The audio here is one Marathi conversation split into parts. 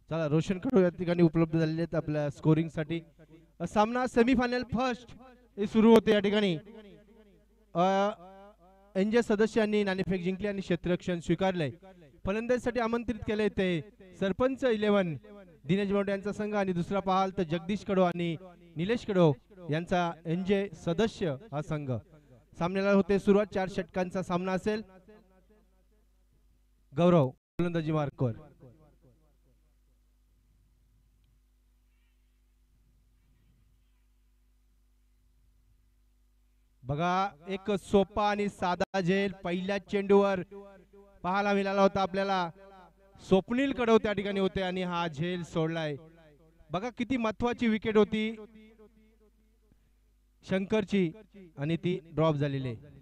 चला रोशन कडू या ठिकाणी उपलब्ध झालेले आहेत आपल्या स्कोरिंग साठी। सामना सेमीफायनल फर्स्ट हे सुरू होते या ठिकाणी। एनजे सदस्यांनी नाणेफेक जिंकली आणि क्षेत्ररक्षण स्वीकारले। फलंदाजीसाठी आमंत्रित केले ते सरपंच 11 दिनेश बोंडे यांचा संघ आणि दुसरा पाहाल तर जगदीश कडो आणि निलेश कडो यांचा एनजे सदस्य हा संघ। सामन्याला होते सुरुवात, 4 षटकांचा सामना असेल। गौरव फलंदाजी मार्कवर। बघा एक सोपा आणि साधा झेल पहिल्या चेंडूवर पाहायला मिळाला होता आपल्याला। स्वप्नील कडव त्या ठिकाणी होते आणि हा झेल सोडलाय। बघा किती महत्वाची विकेट होती शंकरची आणि ती ड्रॉप झालेली आहे।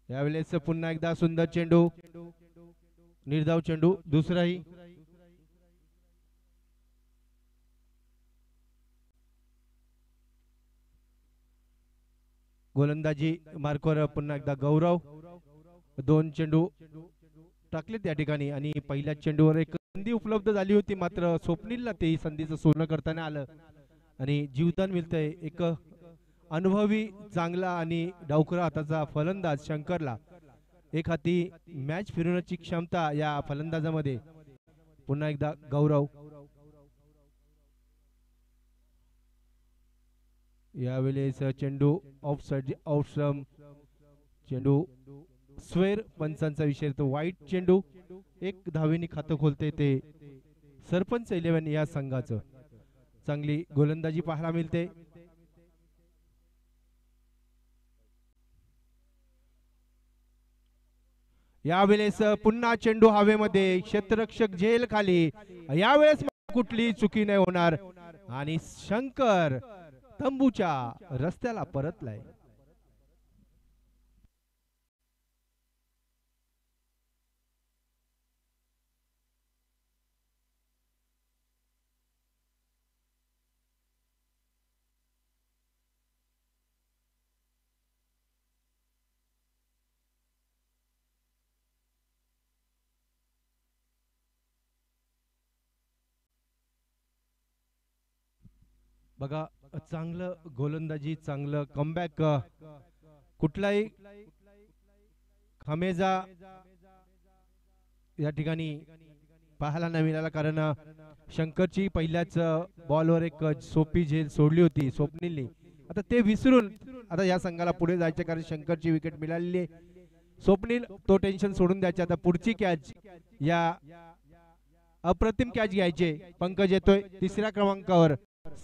यावेळेस पुन्हा एकदा सुंदर चेंडू, निर्धाव चेंडू, दुसराही। गोलंदाजी मार्कवर पुन्हा एकदा गौरव। 2 चेंडू टाकले त्या ठिकाणी आणि पहिल्या चेंडूवर एक संधी उपलब्ध झाली होती, मात्र स्वप्नीलला ते संधीचं सोनं करताना आलं आणि जीवदान मिळतंय एक अनुभवी चांगला आणि डावखुरा हाताचा फलंदाज शंकरला। एक हाती मॅच फिरवण्याची क्षमता या फलंदाजामध्ये। पुन्हा एकदा गौरव। यावेळेस चेंडू ऑफ साइड ऑफ स्टंप, चेंडू स्वेर पंचांचा विषय तो वाईट चेंडू। एक धावेनी खातं खोलते ते सरपंच 11 या संघाचं। चांगली गोलंदाजी पाहायला मिळते। यावेळेस पुन्हा चेंडू हवेमध्ये, क्षेत्ररक्षक झेल खाली। यावेळेस कुठली चुकी नाही होणार आणि शंकर तंबूच्या रस्त्याला परतलाय। बघा चांगलं गोलंदाजी, चांगलं कमबॅक, कुठलाही खमेजा या ठिकाणी पाहायला नाही मिळाला, कारण शंकरची पहिल्याच बॉलवर एक सोपी झेल सोडली होती स्वप्नीलने। आता ते विसरून आता या संघाला पुढे जायचे, कारण शंकरची विकेट मिळालेली आहे। स्वप्नील तो टेन्शन सोडून द्यायचे, आता पुढची कॅच या अप्रतिम कॅच घ्यायचे। पंकज येतोय तिसऱ्या क्रमांकावर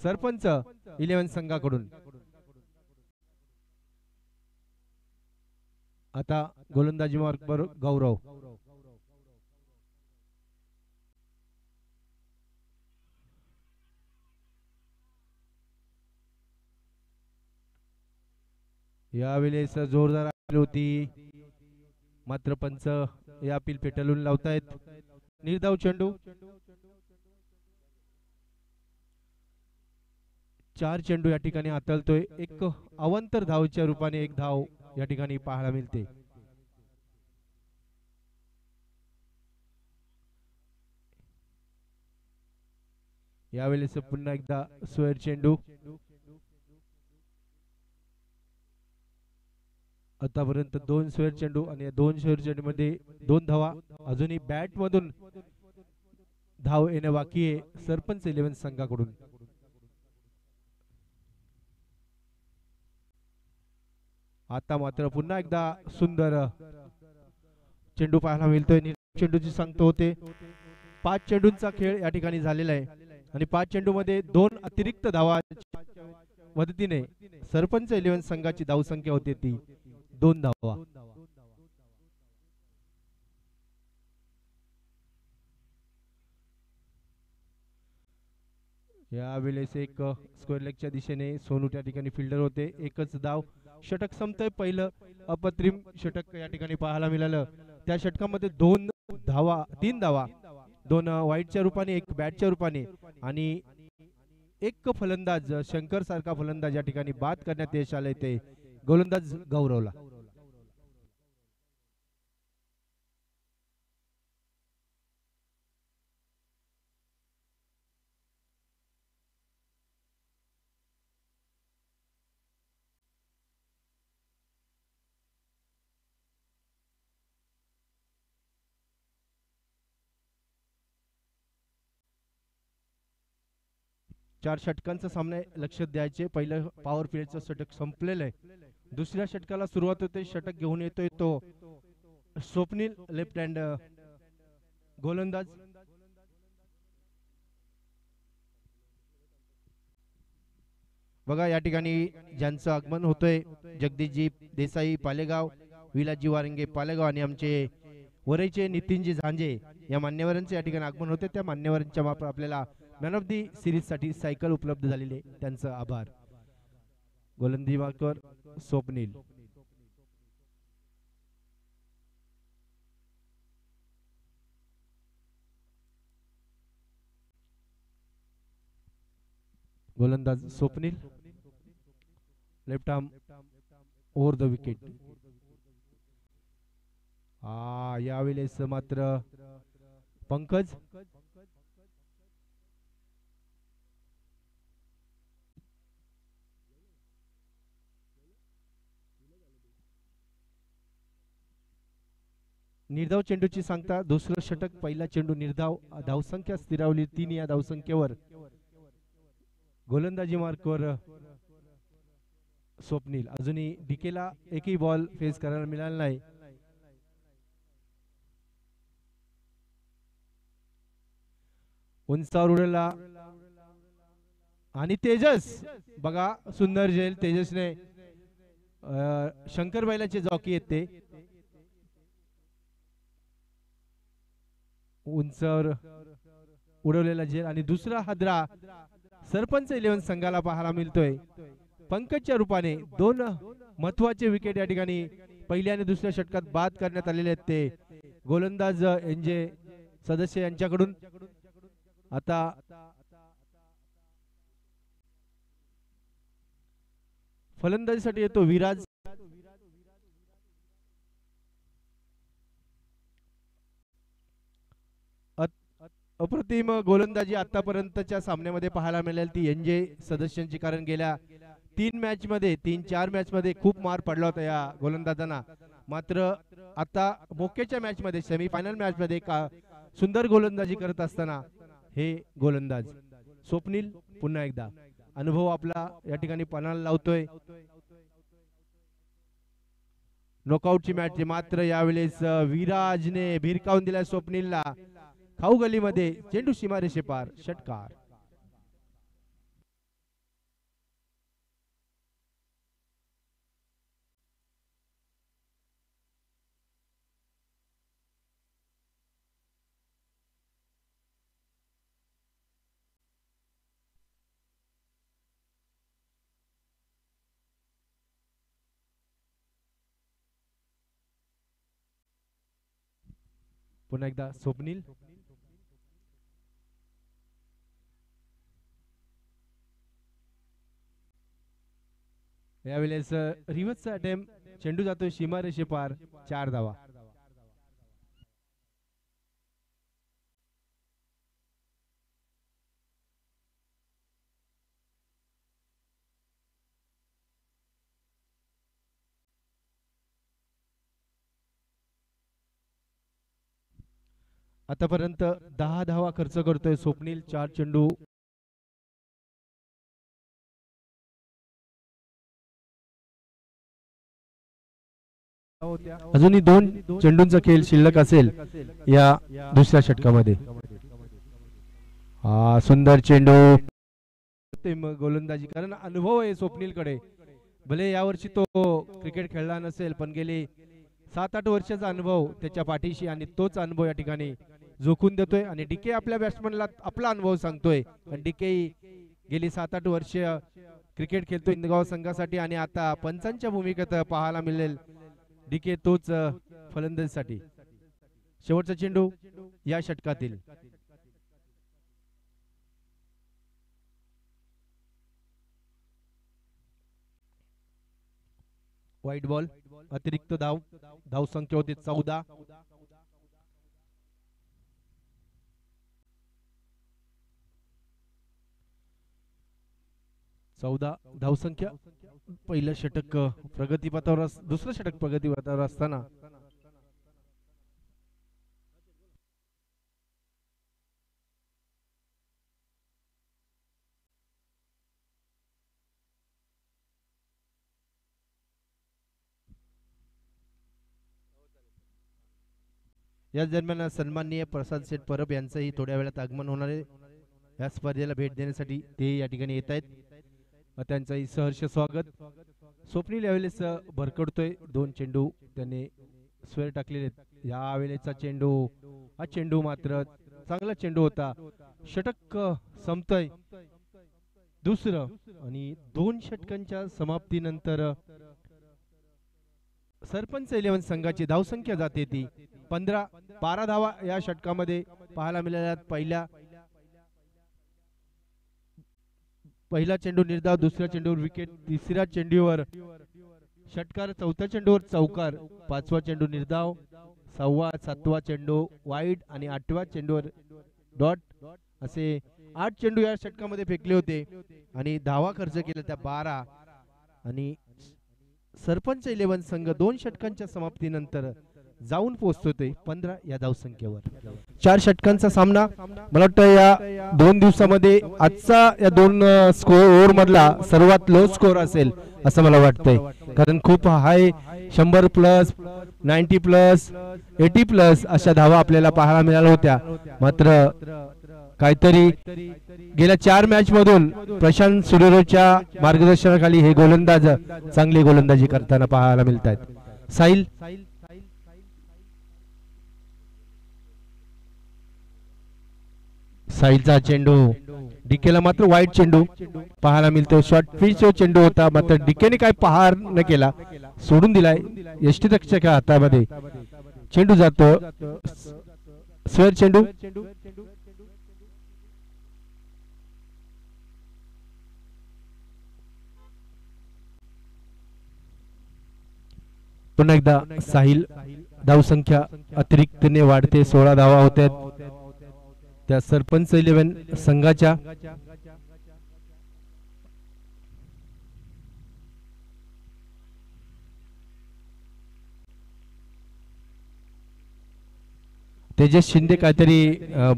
सरपंच 11 संघाकडून। आता गोलंदाजी मार्कवर गौरव। यावेळेस जोरदार अपील होती, मात्र पंच या अपील फेटाळून लावतायत। निर्धाव चेंडू, 4 चेंडू या ठिकाणी हाताळतोय। एक अवंतर धावच्या रूपाने एक धाव या ठिकाणी पाहायला मिळते। यावेळेस पुन्हा एकदा स्वेर चेंडू। आतापर्यंत 2 स्वेर चेंडू आणि 2 स्वेर चेंडू मध्ये 2 धावा। अजूनही बॅट मधून धाव येणं बाकी आहे सरपंच 11 संघाकडून। आता मात्र पुन्हा एकदा सुंदर चेंडू पाहायला मिळतोय। चेंडूची सांगतो होते 5 चेंडूंचा खेळ या ठिकाणी झालेला आहे आणि 5 चेंडू मध्ये 2 अतिरिक्त धावा मदतीने सरपंच 11 संघाची धावसंख्या होती ती 2 धावा। यावेळेस एक स्क्वेअर लेगच्या दिशेने सोनू त्या ठिकाणी फिल्डर होते। एकच धाव, षटक संपतंय पहिलं अप्रतिम षटक या ठिकाणी पाहायला मिळालं। त्या षटकामध्ये 2 धावा, 3 धावा, 2 वाईटच्या रूपाने, 1 बॅटच्या रूपाने आणि एक फलंदाज शंकर सारखा फलंदाज या ठिकाणी बाद करण्यात यश आले ते गोलंदाज गौरवला। 4 षटकांचा सामना आहे, लक्ष द्यायचे. पहिलं पॉवर प्लेचं षटक संपलेलं आहे. दुसऱ्या षटकाला सुरुवात होते. षटक घेऊन येतोय तो स्वप्नील, लेफ्ट हँड गोलंदाज. बघा या ठिकाणी ज्यांचं आगमन होतंय, जगदीशजी देसाई पालेगाव, विलासजी वारंगे पालेगाव आणि आमचे वरईचे नितीनजी झांजे या मान्यवरांचे या ठिकाणी आगमन होते. त्या मान्यवरांच्या मार्फत आपल्याला मॅन ऑफ दी सिरीज साठी सायकल उपलब्ध झालेले, त्यांचं आभार. गोलंदाजी मार्कवर स्वप्नील. गोलंदाज Swapnil, left arm over the wicket. यावेळेस मात्र पंकज निर्धाव चेंडूची सांगता. दुसरं षटक, पहिला चेंडू निर्धाव. धावसंख्या स्थिरावली 3 या धावसंख्येवर. गोलंदाजी मार्कवर स्वप्नील. अजूनही डीकेला एकही बॉल फेस करायला मिळाला नाही. उंचावर उडला आणि तेजस, बघा सुंदर झेल तेजसने. शंकर बैलाचे जॉकी आहेत ते. उंचावर उडवलेला झेल आणि दुसरा हादरा सरपंच 11 संघाला पाहायला मिळतोय. पंकजच्या रूपाने 2 महत्वाचे विकेट या ठिकाणी पहिल्या आणि दुसऱ्या षटकात बाद करण्यात आलेले आहेत. ते गोलंदाज एनजे सदस्य यांच्याकडून. आता फलंदाजीसाठी येतो विराज. अप्रतिम गोलंदाजी आतापर्यंतच्या सामन्यामध्ये पाहायला मिळेल ती एनजे सदस्यांची, कारण गेल्या 3 मॅच मध्ये 3-4 मॅच मध्ये खूप मार पडला होता या गोलंदाजांना. मात्र आता मोक्याच्या मॅच मध्ये, सेमीफायनल मॅच मध्ये सुंदर गोलंदाजी करत असताना हे गोलंदाज स्वप्नील पुन्हा एकदा अनुभव आपला या ठिकाणी पणाला लावतोय. नॉकआउटची मॅच, मात्र यावेळेस विराजने भिरकावून दिला स्वप्नीलला. खाऊ गलीमध्ये चेंडू सीमारेषे पार, षटकार. पुन्हा एकदा स्वप्नील. यावेळेस रिव्हर्सचा अटेम्प्ट, चेंडू जातोय सीमारेषे पार, 4 धावा. आतापर्यंत 10 धावा खर्च करतोय स्वप्नील, 4 चेंडू. अजूनही 2 चेंडूंचा खेळ शिल्लक असेल या दुसऱ्या षटकामध्ये. सुंदर चेंडू, गोलंदाजी, कारण अनुभव आहे स्वप्नीलकडे. भले यावर्षी तो क्रिकेट खेळला नसेल, पण गेले 7-8 वर्षाचा अनुभव त्याच्या पाठीशी, आणि तोच अनुभव या ठिकाणी जोखून देतोय. आणि डीके आपल्या बॅट्समनला आपला अनुभव सांगतोय. डीके गेली 7-8 वर्ष क्रिकेट खेळतोय इंदगाव संघासाठी, आणि आता पंचांच्या भूमिकेत पाहायला मिळेल डीके तोच फलंदाजीसाठी. शेवटचा चेंडू या षटकातील. व्हाईट बॉल, अतिरिक्त धाव. धाव संख्या होती 14. धावसंख्या. पहिलं षटक प्रगतीपथावर, दुसरं षटक प्रगतीपथावर असताना याच दरम्यान सन्माननीय प्रसाद शेठ परब यांचंही थोड्या वेळात आगमन होणार आहे या स्पर्धेला भेट देण्यासाठी. ते या ठिकाणी येत आहेत, त्यांचंही सहर्ष स्वागत. स्वप्नील यावेळेस भरकडतोय, 2 चेंडू त्याने स्वेर टाकलेले आहेत. या वेळेचा चेंडू, हा चेंडू मात्र चांगला चेंडू होता. षटक संपतय दुसरं आणि 2 षटकांच्या समाप्तीनंतर सरपंच 11 संघाची धावसंख्या जाते ती 15. 12 धावा या षटकामध्ये पाहायला मिळाल्या. पहिला चेंडू निर्धाव, दुसऱ्या चेंडूवर विकेट, तिसऱ्या चेंडूवर षटकार, चौथ्या चेंडूवर चौकार, 5वा चेंडू निर्धाव, 6वा 7वा चेंडू वाईड आणि 8व्या चेंडूवर डॉट. असे 8 चेंडू या षटकामध्ये फेकले होते आणि धावा खर्च केला त्या 12. आणि सरपंच 11 संघ 2 षटकांच्या समाप्तीनंतर जाऊन पोहोचतोय 15 या धावसंख्येवर. 4 षटकांचा सामना मला वाटतं या 2 दिवसामध्ये आजचा या 2 ओव्हर मधला सर्वात लो स्कोर असेल असं मला वाटतंय, कारण खूप हाय 100+, 90+, 80+ अशा धावा आपल्याला पाहायला मिळाल्या होत्या. मात्र काहीतरी गेल्या 4 मॅच मधून प्रशांत सुरेरोच्या मार्गदर्शनाखाली हे गोलंदाज चांगली गोलंदाजी करताना पाहायला मिळत आहेत. साहिल साहिलचा चेंडू डीकेला मात्र वाईट चेंडू पाहायला मिळतो. शॉर्ट पिच चेंडू होता, मात्र डीकेने काय पहार न केला, सोडून दिलाय यष्टीरक्षक हातामध्ये. चेंडू जातो स्वेर चेंडू. पुन्हा एकदा साहिल, धावसंख्या अतिरिक्तने वाढते, 16 धावा होत्या त्या सरपंच 11 संघाच्या. तेजस शिंदे काहीतरी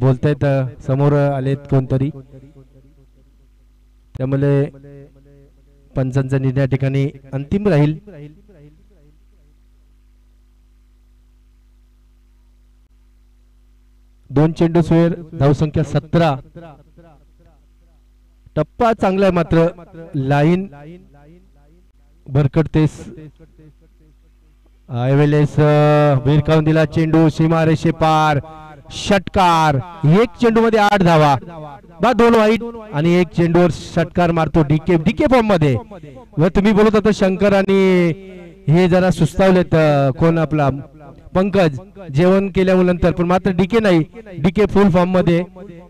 बोलतायत, समोर आलेत कोणतरी, त्यामुळे पंचांचा निर्णय या ठिकाणी अंतिम राहील. दोन चेंडू स्वेर, धावसंख्या 17. टप्पा चांगला आहे, मात्र लाईन भरकटतेस. यावेळेस भिरकावून दिला चेंडू, सीमारेषे पार, षटकार. एक चेंडू मध्ये 8 धावा, 2 वाईट आणि 1 चेंडूवर षटकार मारतो डीके फॉर्म मध्ये. व तुम्ही बोलत होता शंकर आणि हे जरा सुस्तावलेत, कोण आपला पंकज जेवण केल्यानंतर, पण मात्र डीके नाही, डीके फुल फॉर्म मध्ये.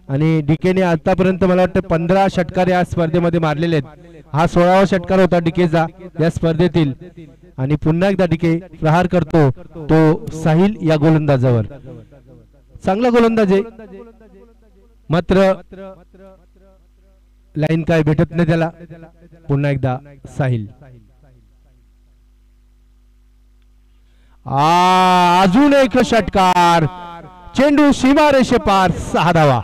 आणि डीकेने आतापर्यंत मला वाटतं 15 षटकार या स्पर्धेमध्ये मारलेले आहेत. हा 16वा षटकार होता डीकेचा या स्पर्धेतील. आणि पुन्हा एकदा डीके प्रहार करतो तो साहिल या गोलंदाजावर. चांगला गोलंदाज आहे, मात्र लाईन काय भेटत नाही त्याला. पुन्हा एकदा साहिल, अजून एक षटकार, चेंडू सीमारेषे पार, 6 धावा.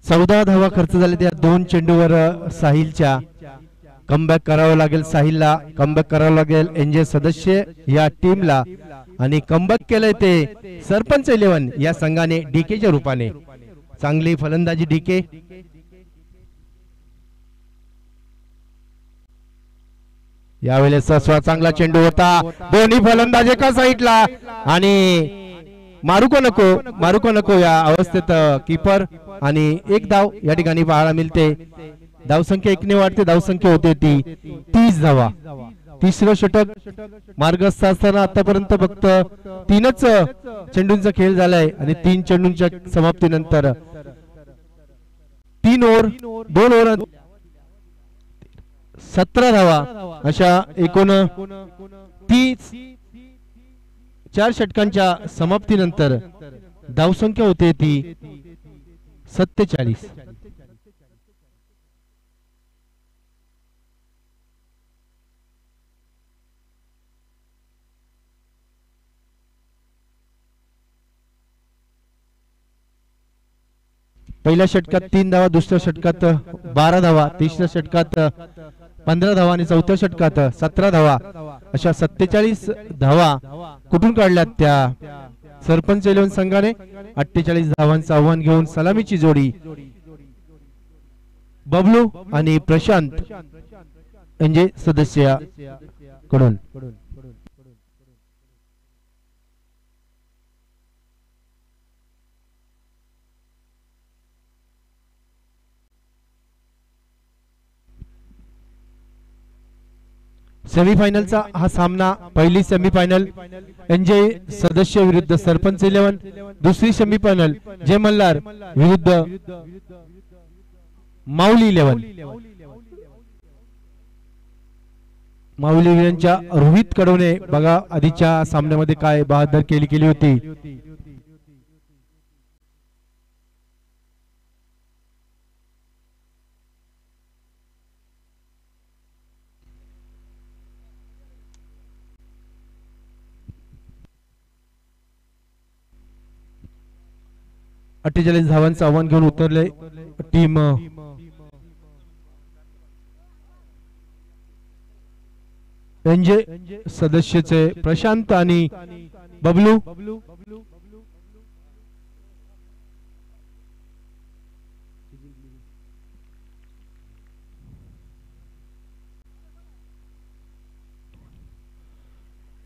चौदा धावा खर्च झाले त्या 2 चेंडूवर साहिलच्या. कमबॅक करावं लागेल साहिलला, कमबॅक करावं लागेल एनजे सदस्य या टीमला. आणि कमबॅक केलंय ते सरपंच 11 या संघाने डीकेच्या रूपाने. चांगली फलंदाजी डीके. यावेळेस चांगला चेंडू होता, दोन्ही फलंदाज एका साईडला आणि मारुको नको या अवस्थेत कीपर. आणि 1 धाव या ठिकाणी पाहायला मिळते. धावसंख्या 1 ने वाढते, धावसंख्या होते ती 30 धावा. तिसरं षटक मार्गस्थ असताना आतापर्यंत फक्त 3च चेंडूंचा खेळ झालाय आणि 3 चेंडूंच्या समाप्तीनंतर 3 ओव्हर 2 ओव्हर 17 धावा अशा एकूण 30 4 षटकांच्या समाप्तीनंतर धावसंख्या होते ती 47. पहिल्या षटकात 3 धावा, दुसऱ्या षटकात 12 धावा, तिसऱ्या षटकात 15 धावा आणि चौथ्या षटकात 17 धावा, अशा 47 धावा कुठून काढल्यात त्या सरपंच 11 संघाने. 48 धावांचं आव्हान घेऊन सलामीची जोडी बबलू आणि प्रशांत म्हणजे सदस्याकडून. सेमीफायनलचा हा सामना, पहिली सेमीफायनल एनजे सदस्य विरुद्ध सरपंच 11, दुसरी सेमीफायनल जय मल्हार विरुद्ध माऊली 11. माऊली 11च्या रोहित कडवणे बघा आधीच्या सामन्यामध्ये काय बहादर केली होती. अठ्ठेचाळीस धावांचं आव्हान घेऊन उतरले टीम एनजे सदस्याचे प्रशांत आणि बबलू.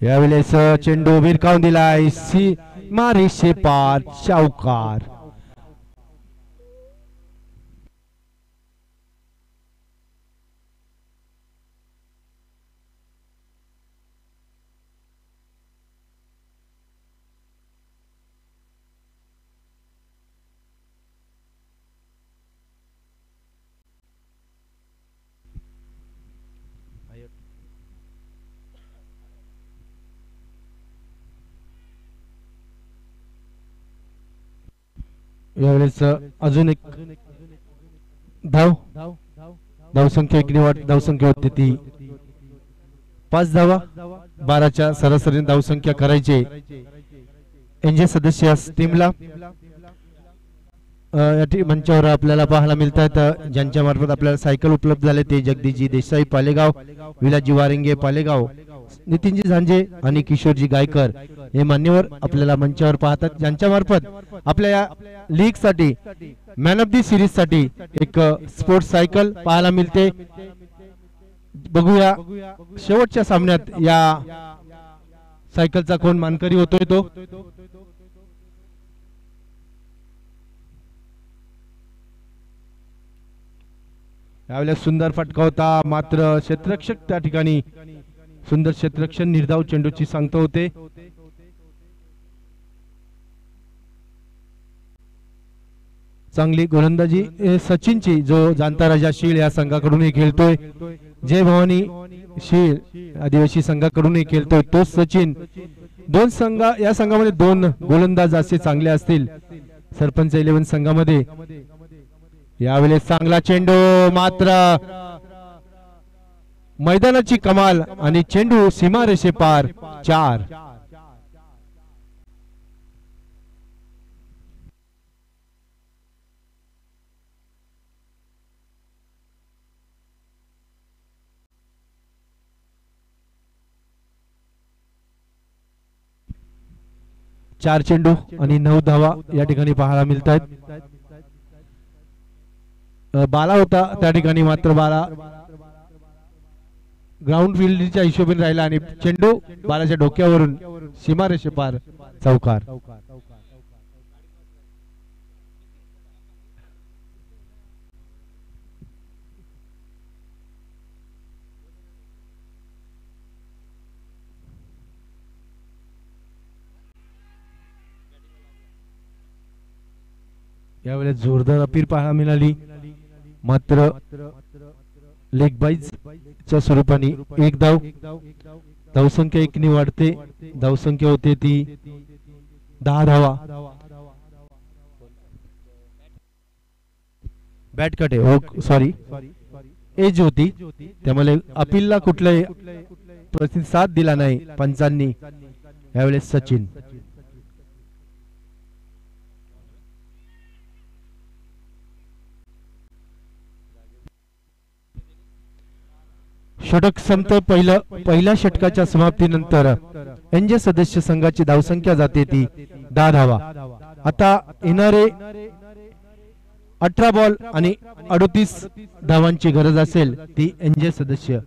यावेळेस चेंडू भिरकावून दिलाय सीमारेषे पार, चौकार. यावेळेस अजून एक धावसंख्या एक निवड धावसंख्या होती ती 5 धावा, 12च्या सरासरीने धावसंख्या करायचे एनजे सदस्य टीमला. या मंचावर आपल्याला पाहायला मिळतात ज्यांच्या मार्फत आपल्याला सायकल उपलब्ध झाले ते जगदीशजी देसाई पालेगाव, विलासजी वारिंगे पालेगाव, नितीनजी झांजे आणि किशोरजी गायकर हे मान्यवर आपल्याला मंचावर पाहतात, ज्यांच्या मार्फत आपल्या या लीग साठी मॅन ऑफ दी सिरीज साठी एक स्पोर्ट्स सायकल पाहायला मिळते. बघूया शेवटच्या सामन्यात या सायकलचा कोण मानकरी होतोय तो. यावेळेस सुंदर फटका होता, मात्र क्षेत्ररक्षक त्या ठिकाणी सुंदर क्षेत्ररक्षण निर्धाव चेंडूची सांगता होते. चांगली गोलंदाजी सचिनची जो जाणता राजा शीळ या संघाकडूनही खेळतोय, जय भवानी शीळ आदिवासी संघाकडूनही खेळतोय तोच सचिन. दोन संघ या संघामध्ये 2 गोलंदाज असे चांगले असतील सरपंच 11 संघामध्ये. यावेळेस चांगला चेंडू, मात्र मैदानाची कमाल आणि चेंडू सीमारेषे पार, 4. चार चेंडू आणि 9 धावा या ठिकाणी पाहायला मिळत आहेत. बाला होता त्या ठिकाणी, मात्र बाला ग्राउंड फील्डच्या हिशोबाने राहिला आणि चेंडू बालाच्या डोक्यावरून सीमारेषे पार, चौकार. यावेळेस जोरदार अपील पाहायला मिळाली, मात्र लेग बाईज च्या स्वरूपाने 1 धाव, धावसंख्या 1 ने वाढते. धावसंख्या होते ती 10 धावा. बॅट कट आहे, हो सॉरी, एज होती, त्यामुळे अपीलला कुठलाही प्रतिसाद दिला नाही पंचांनी. यावेळेस सचिन. षटक संपत पहिल्या षटकाच्या समाप्तीनंतर एनजे सदस्य संघाची धावसंख्या जाते ती 10 धावा. आता येणारे 18 बॉल आणि 38 धावांची गरज असेल ती एनजे सदस्य.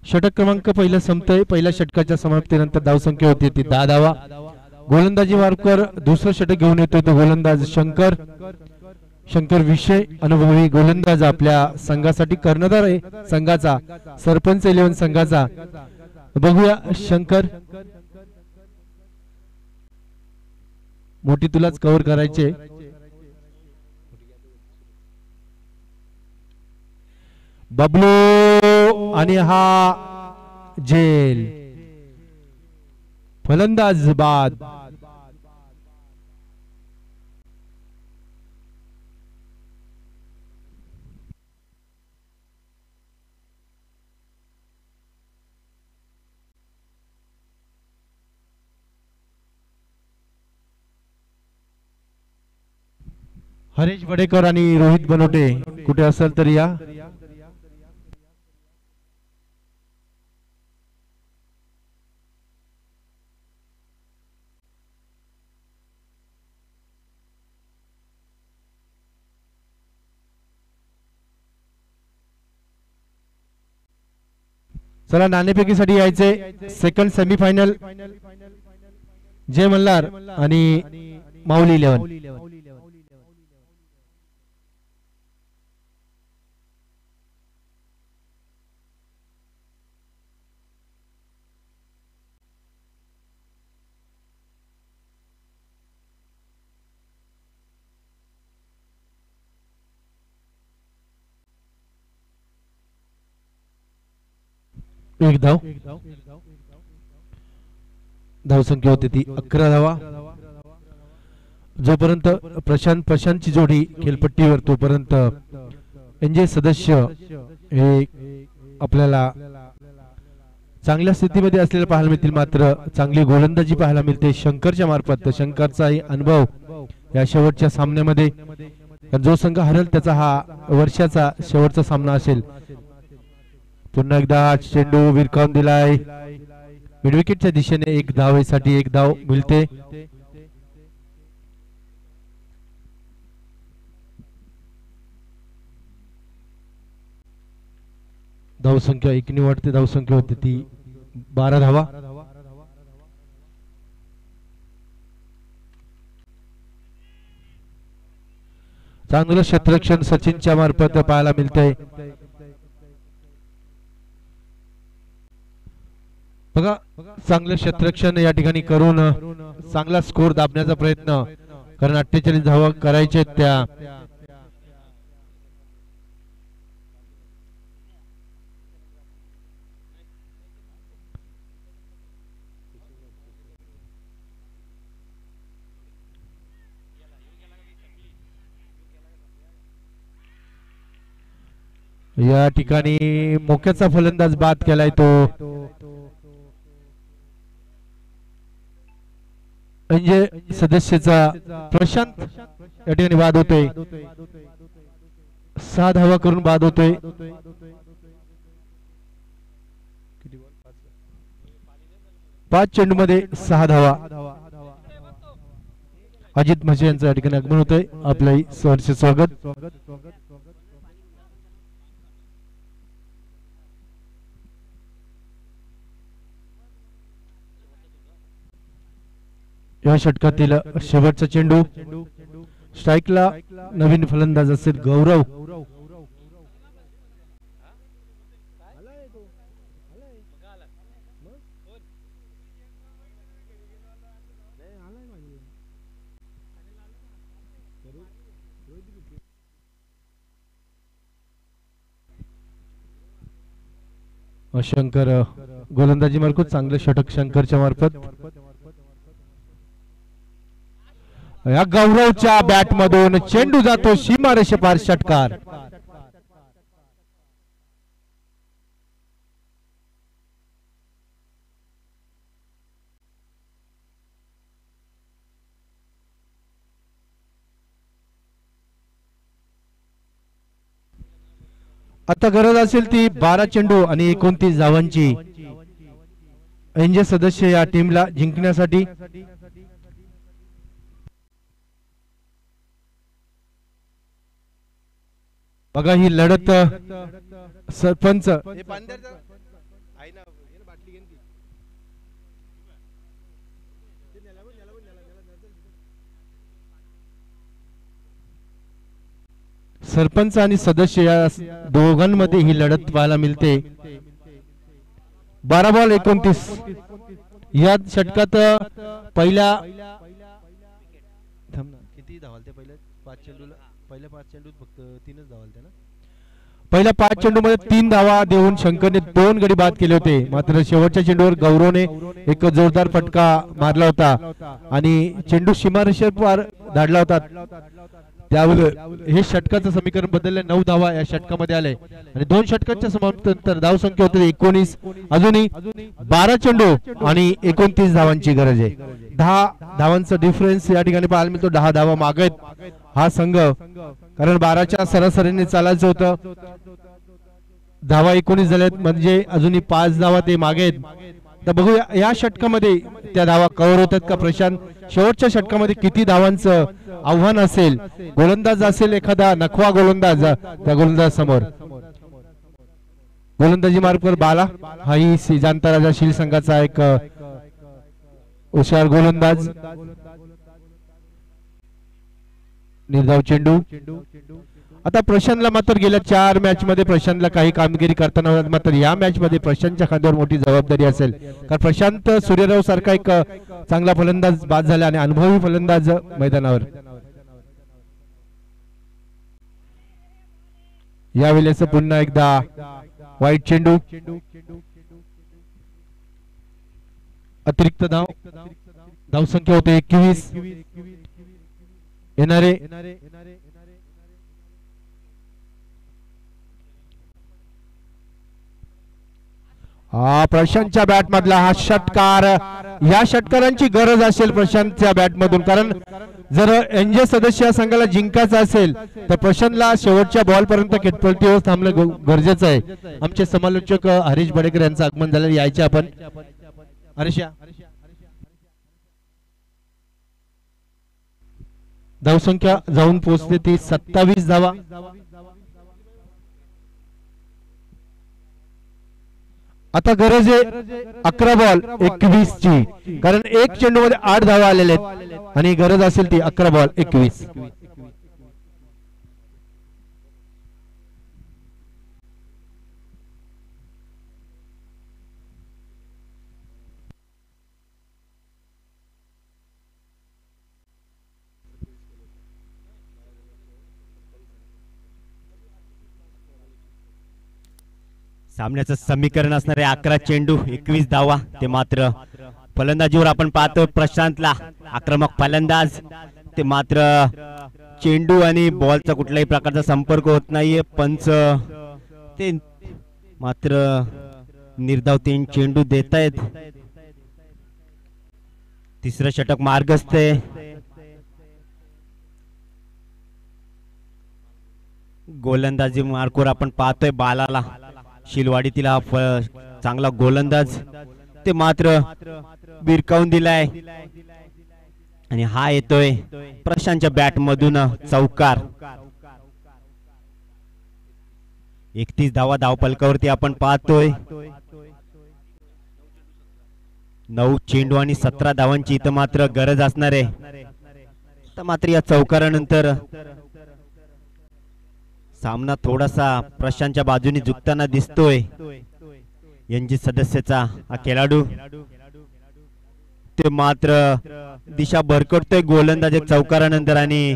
षटक क्रमांक पहिला संपतोय. पहिल्या षटकाच्या समाप्तीनंतर धावसंख्या होती ती 10 धावा. गोलंदाजी मार्कर दुसरं षटक घेऊन येतोय तो गोलंदाज शंकर विषय अनुभवी गोलंदाज आपल्या संघासाठी कर्णधार आहे, संघाचा सरपंच 11 संघाचा. बघूया शंकर, मोठी तुलाच कव्हर करायचे. बबलू आणि हा जेल, फलंदाज बाद. हरीश वडेकर आणि रोहित बनवटे कुठे असेल तर या. चला नाणेफेकीसाठी यायचे. सेकंड सेमीफायनल जय मल्हार आणि माऊली 11. एक धाव. धावसंख्या होती ती 11 धावा. जोपर्यंत प्रशांतची जोडी खेळपट्टीवर तोपर्यंत एनजे सदस्य हे आपल्याला चांगल्या स्थितीमध्ये असलेले पाहायला मिळतील. मात्र चांगली गोलंदाजी पाहायला मिळते शंकरच्या मार्फत. शंकरचाही अनुभव या शेवटच्या सामन्यामध्ये, जो संघ हरल त्याचा हा वर्षाचा शेवटचा सामना असेल. पुन्हा एकदा चेंडू विरकावून दिलाय मिडविकेटच्या दिशेने. एक धावेसाठी एक धाव मिळते. धावसंख्या 1 वाढते. धावसंख्या होती ती 12 धावा. चांगलं क्षेत्ररक्षण सचिनच्या मार्फत पाहायला मिळतंय. बघा चांगलं क्षेत्ररक्षण या ठिकाणी करून चांगला स्कोर दाबण्याचा प्रयत्न, कारण 48 धावा करायचे त्या. या ठिकाणी मोक्याचा फलंदाज बाद केलाय तो म्हणजे सदस्याचा प्रशांत या ठिकाणी बाद होतोय, 6 धावा करून बाद होतोय. 5 चेंडू मध्ये 6 धावा. अजित म्हशे यांचं या ठिकाणी आगमन होतंय. आपलंही सहर्ष स्वागत. या षटकातील शेवटचा चेंडू. स्ट्राइकला नवीन फलंदाज असेल गौरव. शंकर गोलंदाजी मार्फत चांगले षटक शंकरच्या मार्फत. या गौरवच्या बॅट मधून चेंडू जातो सीमारेषेपार. षटकार. आता गरज असेल ती 12 चेंडू आणि 29 धावांची. एनजे सदस्य या टीमला जिंकण्यासाठी. बघा ही लढत. सरपंच सरपंच आणि सदस्य या दोघांमध्ये ही लढत पाहायला मिळते. 12 बॉल 29. या षटकात पहिल्या किती धावालते पहिल्या 5 चेंडूला. पहिल्या 5 चेंडूत फक्त 3च धावालते ना. पहिल्या 5 चेंडू मध्ये 3 धावा देऊन शंकरने 2 गडी बाद केले होते. मात्र शेवटच्या चेंडूवर गौरवने एक जोरदार फटका मारला होता आणि चेंडू सीमारेषेवर धाडला होता. त्यामुळे हे षटकाचं समीकरण बदलले. 9 धावा या षटकामध्ये आले आणि 2 षटकांच्या समाप्तीनंतर धाव संख्या होते 19. अजूनही 12 चेंडू आणि 29 धावांची गरज आहे. 10 धावांचा डिफरन्स या ठिकाणी पाहायला मिळतो. 10 धावा मागत हा संघ, कारण 12च्या सरासरीने चालायचं होतं. धावा 19 झाल्यात म्हणजे अजूनही 5 धावा ते मागेत. तर बघूया या षटकामध्ये त्या धावा कव्हर होतात का. प्रशांत शेवटच्या षटकामध्ये किती धावांचं आव्हान असेल. गोलंदाज असेल एखादा नखवा गोलंदाज, त्या गोलंदाज समोर गोलंदाजी मार्फत बाला हाही जाणता राजा शील संघाचा एक हुशार गोलंदाज. निर्धाव चेंडू. आता प्रशांतला मात्र गेल्या 4 मॅच मध्ये प्रशांतला काही कामगिरी करताना, मात्र या मॅच मध्ये प्रशांतच्या खांद्यावर मोठी जबाबदारी असेल. कारण प्रशांत सूर्यराव सारखा एक चांगला फलंदाज बाद झाला आणि अनुभवी फलंदाज मैदानावर. यावेळेस पुन्हा एकदा वाईट चेंडू. अतिरिक्त धाव. धावसंख्या होते 21. येणारे प्रशांतच्या बॅट मधला हा षटकार. या षटकारांची गरज असेल प्रशांतच्या बॅट मधून, कारण जर एनजे सदस्य संघाला जिंकायचा असेल तर प्रशांतला शेवटच्या बॉल पर्यंत खेळपट्टीवर थांबणं गरजेचं आहे. आमचे समालोचक हरीश बडेकर यांचं आगमन झालं. यायचे आपण. हरीशा. धावसंख्या जाऊन पोहोचते ती 27 धावा. आता गरज आहे 11 बॉल 21 ची, कारण 1 चेंडू मध्ये 8 धावा आलेले आहेत आणि गरज असेल ती 11 बॉल 21. सामन्याचं समीकरण असणारे 11 चेंडू 21 धावा. ते मात्र फलंदाजीवर आपण पाहतो प्रशांतला आक्रमक फलंदाज. ते मात्र चेंडू आणि बॉलचा कुठल्याही प्रकारचा संपर्क होत नाहीये. पंच ते मात्र निर्धाव 3 चेंडू देत आहेत. तिसरं षटक मार्गस्थ आहे. गोलंदाजी मार्कवर आपण पाहतोय बालाला शिलवाडीतील चांगला गोलंदाज ते मात्र बिरकावून दिलाय आणि हा येतोय प्रशांतच्या बॅट मधून चौकार. 31 धावा धावफलकावरती आपण पाहतोय. 9 चेंडू आणि 17 धावांची इथं मात्र गरज असणार आहे. तर मात्र या चौकारानंतर सामना थोडासा प्रशांतच्या बाजूने झुकताना दिसतोय. एनजी सदस्याचा हा खेळाडू ते मात्र दिशा भरकटतोय गोलंदाज एक चौकारानंतर आणि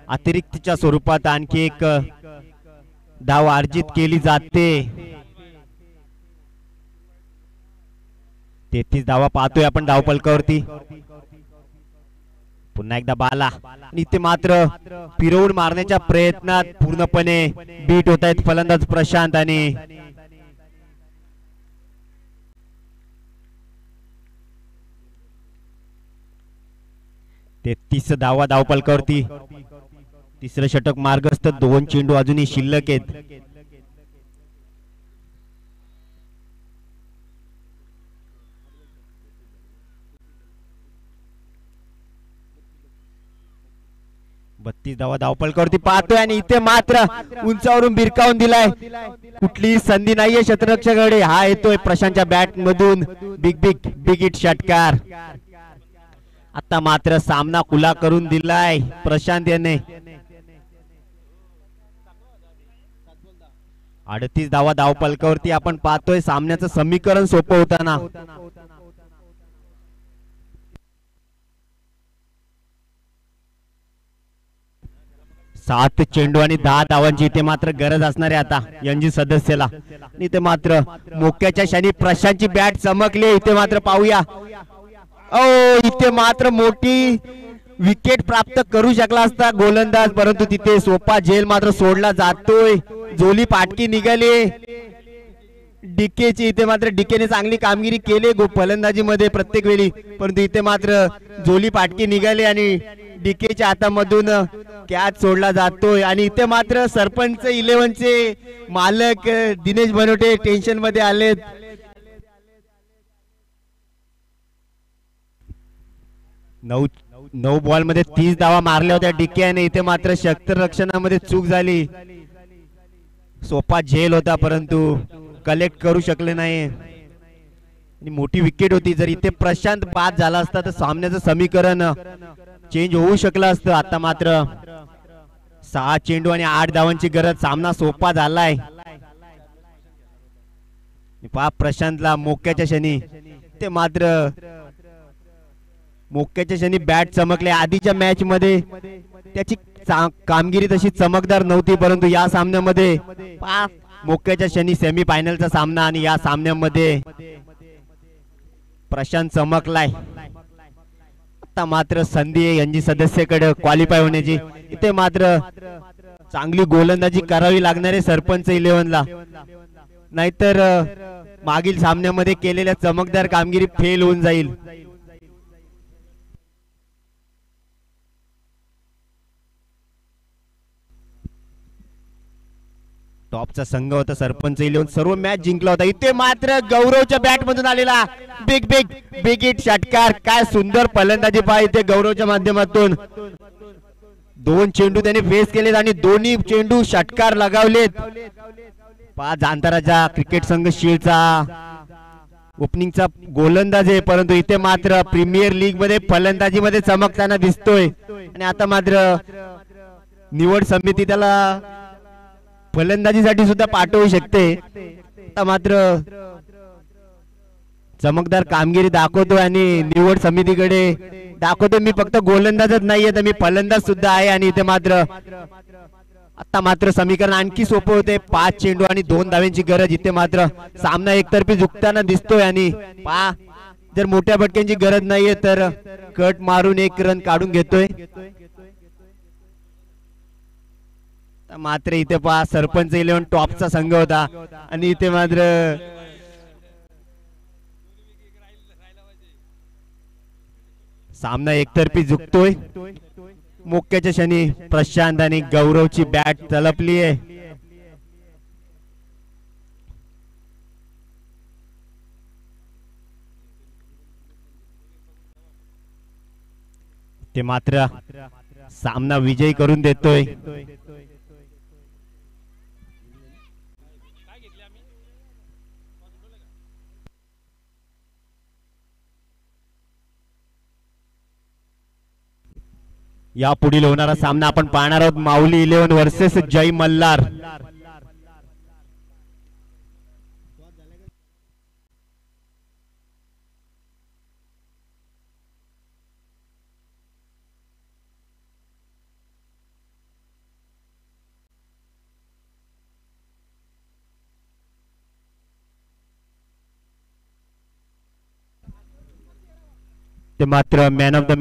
अतिरिक्तच्या स्वरूपात आणखी एक धाव अर्जित केली जाते. 33 धावा पाहतोय आपण धावफलकावरती. पुन्हा एकदा बाला आणि इथे मात्र फिरवून मारण्याच्या प्रयत्नात पूर्णपणे बीट होत आहेत फलंदाज प्रशांत आणि 33 धावा धावफलकावरती. तिसरं षटक मार्गस्थ. 2 चेंडू अजूनही शिल्लक आहेत. बत्तीस धावा धावफलकावरती पाहतोय आणि इथे मात्र उंचावरून बिरकावून दिलाय. कुठलीही संधी नाहीये क्षेत्ररक्षकाकडे. हा येतोय प्रशांतच्या बॅट मधून बिग हिट षटकार. आता मात्र सामना खुला करून दिलाय प्रशांत याने. 38 धावा धावफलकावरती आपण पाहतोय. सामन्याचं समीकरण सोपं होताना 7 चेंडू आणि 10 धावांची इथे मात्र गरज असणार आहे आता एनजी सदस्याला. इथे मात्र मोक्याच्या क्षणी प्रशांतची बॅट चमकली. इथे मात्र पाहूया. इथे मात्र मोठी विकेट प्राप्त करू शकला असता गोलंदाज, परंतु तिथे सोपा झेल मात्र सोडला जातोय. जोली पाटकी निघाली डीकेची. इथे मात्र डीकेने चांगली कामगिरी केली फलंदाजी मध्ये प्रत्येक वेळी, परंतु इथे मात्र जोली पाटकी निघाली आणि डीकेच्या हातामधून कॅच सोडला जातोय. आणि इथे मात्र सरपंच 11 चे मालक दिनेश बनवटे टेन्शन मध्ये आलेत. नऊ बॉल मध्ये 30 धावा मारल्या होत्या डीकेने. इथे मात्र क्षेत्ररक्षणामध्ये चूक झाली. सोपा झेल होता परंतु कलेक्ट करू शकले नाही आणि मोठी विकेट होती. जर इथे प्रशांत बाद झाला असता तर सामन्याचं समीकरण चेंज होऊ शकलं असतं. आता मात्र 6 चेंडू आणि 8 धावांची गरज. सामना सोपा झालाय. प्रशांतला मोक्याच्या क्षणी ते मात्र मोक्याच्या क्षणी बॅट चमकले. आधीच्या मॅच मध्ये त्याची कामगिरी तशी चमकदार नव्हती, परंतु या सामन्यामध्ये मोक्याच्या क्षणी सेमी फायनलचा सामना आणि या सामन्यामध्ये प्रशांत चमकलाय. आता मात्र संधी आहे एनजी सदस्याकडे क्वालिफाय होण्याची. इथे मात्र चांगली गोलंदाजी करावी लागणार आहे सरपंच 11ला, नाहीतर मागील सामन्यामध्ये केलेल्या चमकदार कामगिरी फेल होऊन जाईल. टॉपचा संघ होता सरपंच 11, सर्व मॅच जिंकला होता. इथे मात्र गौरवच्या बॅट मधून आलेला बिग हिट षटकार. काय सुंदर फलंदाजी पहा इथे गौरवच्या माध्यमातून. 2 चेंडू त्याने फेस केलेत आणि दोन्ही चेंडू षटकार लगावलेत. जांताराचा क्रिकेट संघ शीळचा ओपनिंगचा गोलंदाज आहे, परंतु इथे मात्र प्रीमियर लीग मध्ये फलंदाजी मध्ये चमकताना दिसतोय. आणि आता मात्र निवड समिती त्याला फलंदाजीसाठी सुद्धा पाठवू शकते. आता मात्र चमकदार कामगिरी दाखवतोय आणि निवड समितीकडे दाखवतो मी फक्त गोलंदाजच नाहीये तर मी फलंदाज सुद्धा आहे. आणि इथे मात्र आता मात्र समीकरण आणखी सोपं होते. 5 चेंडू आणि 2 धावांची गरज. इथे मात्र सामना एकतर्फी झुकताना दिसतोय आणि जर मोठ्या फटक्यांची गरज नाहीये तर कट मारून 1 रन काढून घेतोय. मात्र इथे सरपंच 11 टॉपचा संघ होता आणि इथे मात्र सामना एकतर्फी झुकतोय. मुक्याच्या क्षणी प्रशांत आणि गौरवची बॅट तलपली आहे. ते मात्र सामना विजयी करून देतोय. या पुढील होणारा सामना आपण पाहणार आहोत. माऊली 11 वर्सेस जय मल्हार. ते मात्र मॅन ऑफ द